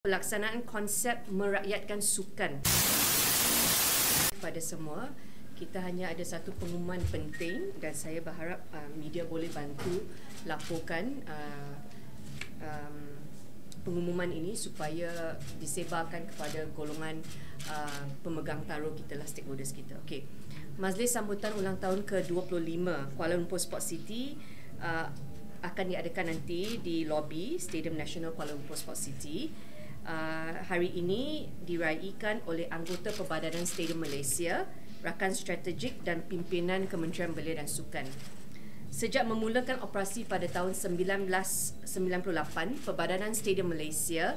Pelaksanaan konsep merakyatkan sukan kepada semua. Kita hanya ada satu pengumuman penting dan saya berharap media boleh bantu laporkan pengumuman ini supaya disebarkan kepada golongan pemegang taruh kita lah, stakeholders kita. Okey. Majlis sambutan ulang tahun ke-25 Kuala Lumpur Sports City akan diadakan nanti di lobi Stadium Nasional Kuala Lumpur Sports City. Hari ini diraikan oleh anggota Perbadanan Stadium Malaysia, rakan strategik dan pimpinan Kementerian Belia dan Sukan. Sejak memulakan operasi pada tahun 1998, Perbadanan Stadium Malaysia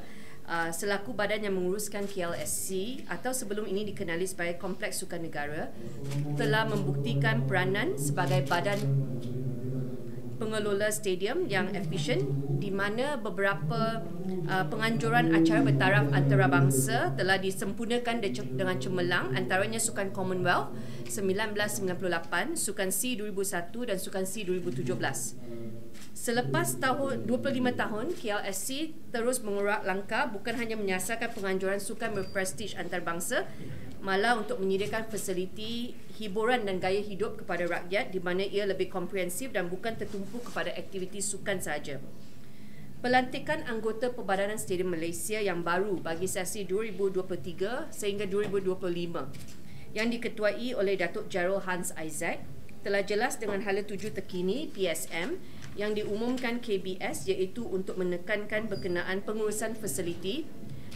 selaku badan yang menguruskan KLSC atau sebelum ini dikenali sebagai Kompleks Sukan Negara telah membuktikan peranan sebagai badan pengelola stadium yang efisien di mana beberapa penganjuran acara bertaraf antarabangsa telah disempurnakan dengan cemerlang, antaranya Sukan Commonwealth 1998, Sukan C 2001 dan Sukan C 2017. Selepas 25 tahun, KLSC terus mengerak langkah bukan hanya menyasarkan penganjuran sukan berprestij antarabangsa, malah untuk menyediakan fasiliti hiburan dan gaya hidup kepada rakyat di mana ia lebih komprehensif dan bukan tertumpu kepada aktiviti sukan sahaja. Pelantikan anggota Perbadanan Stadium Malaysia yang baru bagi sesi 2023 sehingga 2025 yang diketuai oleh Datuk Jarrell Hans Isaac telah jelas dengan hala tuju terkini PSM yang diumumkan KBS, iaitu untuk menekankan berkenaan pengurusan fasiliti,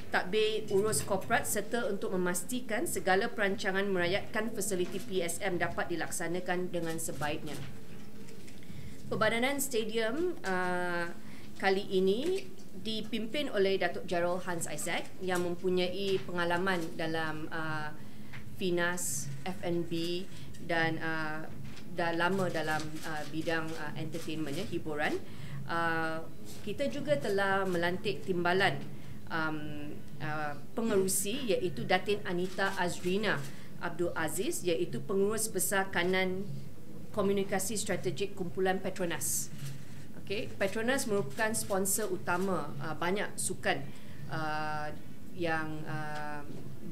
tadbir urus korporat serta untuk memastikan segala perancangan merakyatkan fasiliti PSM dapat dilaksanakan dengan sebaiknya. Perbadanan Stadium kali ini dipimpin oleh Datuk Jarrell Hans Isaac yang mempunyai pengalaman dalam Finas, F&B dan dah lama dalam bidang entertainment, hiburan. Kita juga telah melantik timbalan pengerusi iaitu Datin Anita Azrina Abdul Aziz, iaitu pengurus besar kanan komunikasi strategik kumpulan Petronas. Okay. Petronas merupakan sponsor utama banyak sukan yang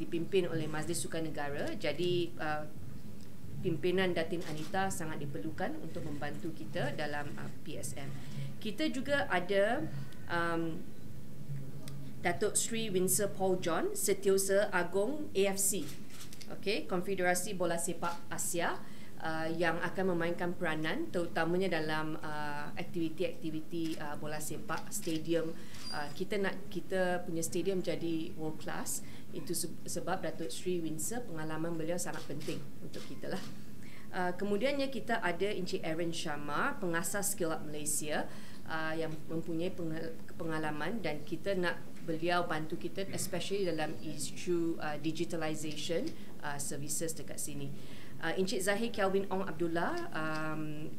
dipimpin oleh Majlis Sukan Negara. Jadi pimpinan Datin Anita sangat diperlukan untuk membantu kita dalam PSM. Kita juga ada Datuk Sri Winsor Paul John, Setiausaha Agong AFC, okay, Konfederasi Bola Sepak Asia, yang akan memainkan peranan terutamanya dalam aktiviti-aktiviti bola sepak stadium. Kita nak kita punya stadium jadi world class. Itu sebab Datuk Sri Winsor, pengalaman beliau sangat penting untuk kita lah. Kemudiannya kita ada Encik Aaron Sharma, pengasas Skill Up Malaysia, yang mempunyai pengalaman dan kita nak beliau bantu kita especially dalam isu digitalization services dekat sini. Encik Zahir Kelvin Ong Abdullah,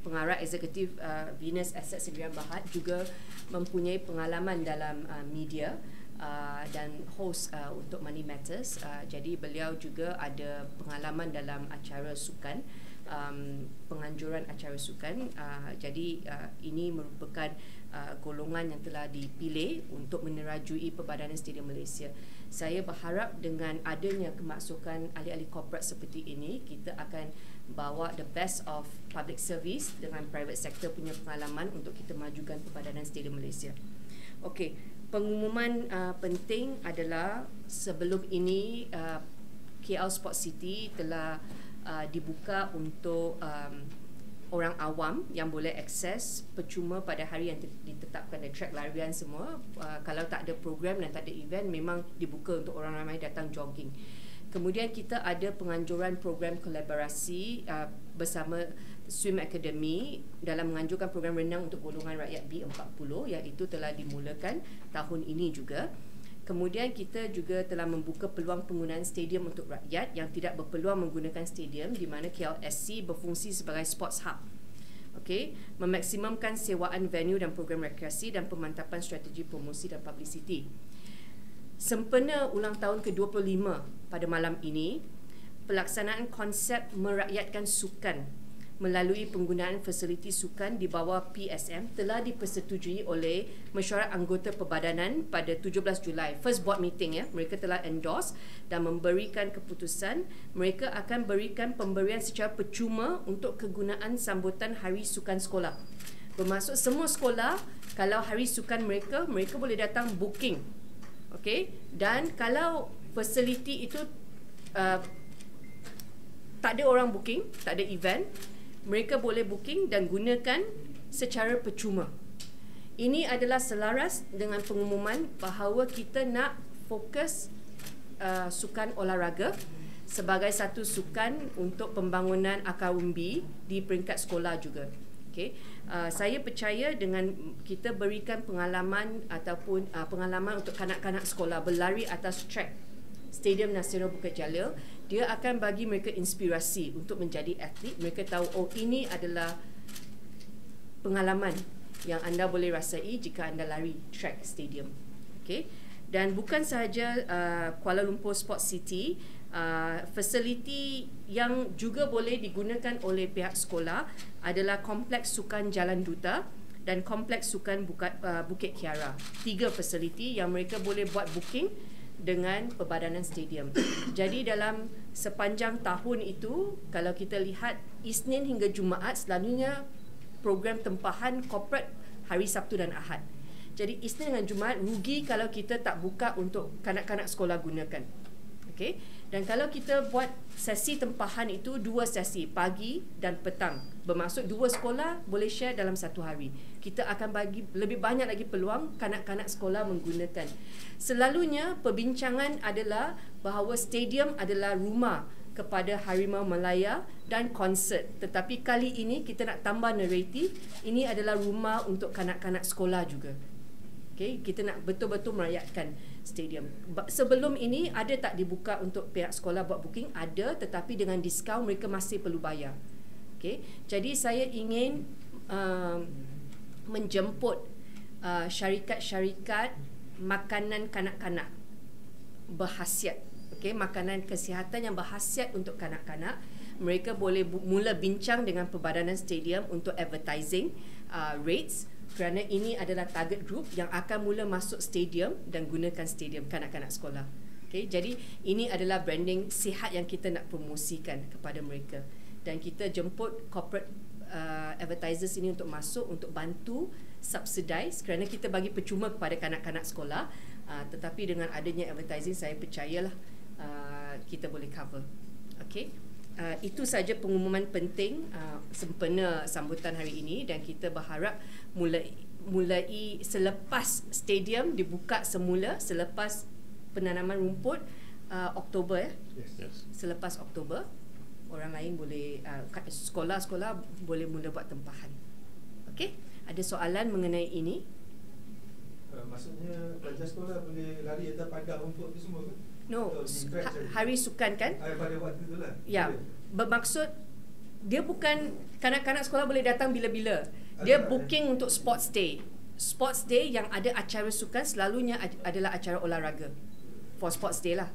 pengarah eksekutif Venus Asset Sdn Bhd, juga mempunyai pengalaman dalam media dan host untuk Money Matters. Jadi beliau juga ada pengalaman dalam acara sukan, penganjuran acara sukan. Jadi ini merupakan golongan yang telah dipilih untuk menerajui Perbadanan Stadium Malaysia. Saya berharap dengan adanya kemasukan ahli-ahli korporat seperti ini, kita akan bawa the best of public service dengan private sector punya pengalaman untuk kita majukan Perbadanan Stadium Malaysia. Okey, pengumuman penting adalah sebelum ini KL Sports City telah dibuka untuk orang awam yang boleh akses percuma pada hari yang ditetapkan, the track larian semua. Kalau tak ada program dan tak ada event, memang dibuka untuk orang ramai datang jogging. Kemudian kita ada penganjuran program kolaborasi bersama Swim Academy dalam menganjurkan program renang untuk golongan rakyat B40, iaitu telah dimulakan tahun ini juga. Kemudian kita juga telah membuka peluang penggunaan stadium untuk rakyat yang tidak berpeluang menggunakan stadium, di mana KLSC berfungsi sebagai sports hub. Okey, memaksimumkan sewaan venue dan program rekreasi dan pemantapan strategi promosi dan publicity. Sempena ulang tahun ke-25 pada malam ini, pelaksanaan konsep merakyatkan sukan melalui penggunaan fasiliti sukan di bawah PSM telah dipersetujui oleh mesyuarat anggota perbadanan pada 17 Julai. First board meeting, mereka telah endorse dan memberikan keputusan mereka akan berikan pemberian secara percuma untuk kegunaan sambutan Hari Sukan Sekolah. Bermaksud semua sekolah, kalau hari sukan mereka boleh datang booking. Okey, dan kalau fasiliti itu tak ada orang booking, tak ada event, mereka boleh booking dan gunakan secara percuma. Ini adalah selaras dengan pengumuman bahawa kita nak fokus sukan olahraga sebagai satu sukan untuk pembangunan akar umbi di peringkat sekolah juga. Okay. Saya percaya dengan kita berikan pengalaman ataupun pengalaman untuk kanak-kanak sekolah berlari atas track Stadium Nasional Bukit Jalil, dia akan bagi mereka inspirasi untuk menjadi atlet. Mereka tahu, oh, ini adalah pengalaman yang anda boleh rasai jika anda lari track stadium. Okay. Dan bukan sahaja Kuala Lumpur Sports City, fasiliti yang juga boleh digunakan oleh pihak sekolah adalah Kompleks Sukan Jalan Duta dan Kompleks Sukan Bukit Kiara. 3 fasiliti yang mereka boleh buat booking dengan perbadanan stadium. Jadi dalam sepanjang tahun itu, kalau kita lihat Isnin hingga Jumaat selalunya program tempahan corporate hari Sabtu dan Ahad. Jadi Isnin dengan Jumaat rugi kalau kita tak buka untuk kanak-kanak sekolah gunakan. Okey. Dan kalau kita buat sesi tempahan itu 2 sesi, pagi dan petang. Bermaksud 2 sekolah boleh share dalam satu hari. Kita akan bagi lebih banyak lagi peluang kanak-kanak sekolah menggunakan. Selalunya perbincangan adalah bahawa stadium adalah rumah kepada Harimau Malaya dan konsert. Tetapi kali ini kita nak tambah naratif, ini adalah rumah untuk kanak-kanak sekolah juga. Okay, kita nak betul-betul merakyatkan stadium. Sebelum ini ada tak dibuka untuk pihak sekolah buat booking? Ada, tetapi dengan diskaun mereka masih perlu bayar. Okay, jadi saya ingin menjemput syarikat-syarikat makanan kanak-kanak berhasiat. Okay, makanan kesihatan yang berhasiat untuk kanak-kanak. Mereka boleh mula bincang dengan Perbadanan Stadium untuk advertising rates, kerana ini adalah target group yang akan mula masuk stadium dan gunakan stadium kanak-kanak sekolah. Okay, jadi ini adalah branding sihat yang kita nak promosikan kepada mereka. Dan kita jemput corporate advertisers ini untuk masuk, untuk bantu subsidize, kerana kita bagi percuma kepada kanak-kanak sekolah. Tetapi dengan adanya advertising, saya percayalah kita boleh cover. Okay. Itu saja pengumuman penting sempena sambutan hari ini, dan kita berharap mulai selepas stadium dibuka semula, selepas penanaman rumput Oktober. Yes. Selepas Oktober orang lain boleh sekolah-sekolah boleh mula buat tempahan. Okey, ada soalan mengenai ini? Maksudnya pelajar sekolah boleh lari atas padang rumput tu semua kan? No, hari sukan kan? Pada waktu tu lah. Ya, bermaksud dia bukan kanak-kanak sekolah boleh datang bila-bila. Dia booking untuk sports day. Sports day yang ada acara sukan selalunya adalah acara olahraga. For sports day lah.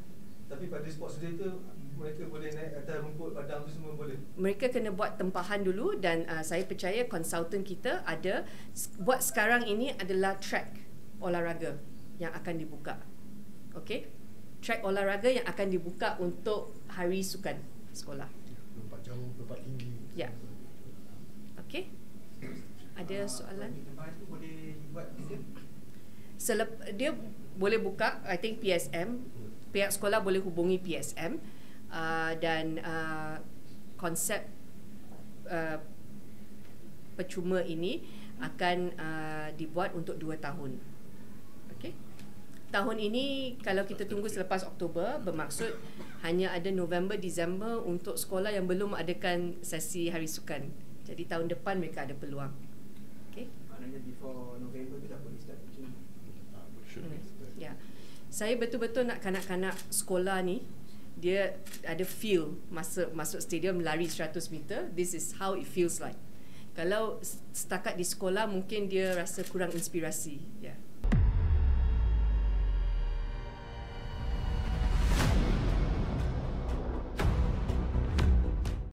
Tapi pada sports day tu mereka boleh naik atas rumput padang tu semua boleh? Mereka kena buat tempahan dulu, dan saya percaya konsultan kita ada buat sekarang ini adalah track olahraga yang akan dibuka. Okey? Track olahraga yang akan dibuka untuk hari sukan sekolah. Lompat jauh, lompat tinggi. Ya. Okey. Ada soalan? Dia boleh buka, I think PSM. Pihak sekolah boleh hubungi PSM dan konsep percuma ini akan dibuat untuk 2 tahun. Okey. Tahun ini kalau kita tunggu selepas Oktober, bermaksud hanya ada November, Disember untuk sekolah yang belum adakan sesi hari sukan. Jadi tahun depan mereka ada peluang. Okey. Maknanya before November tu dah boleh start macam ni. Ya. Saya betul-betul nak kanak-kanak sekolah ni dia ada feel masuk stadium lari 100 meter. This is how it feels like. Kalau setakat di sekolah mungkin dia rasa kurang inspirasi. Ya.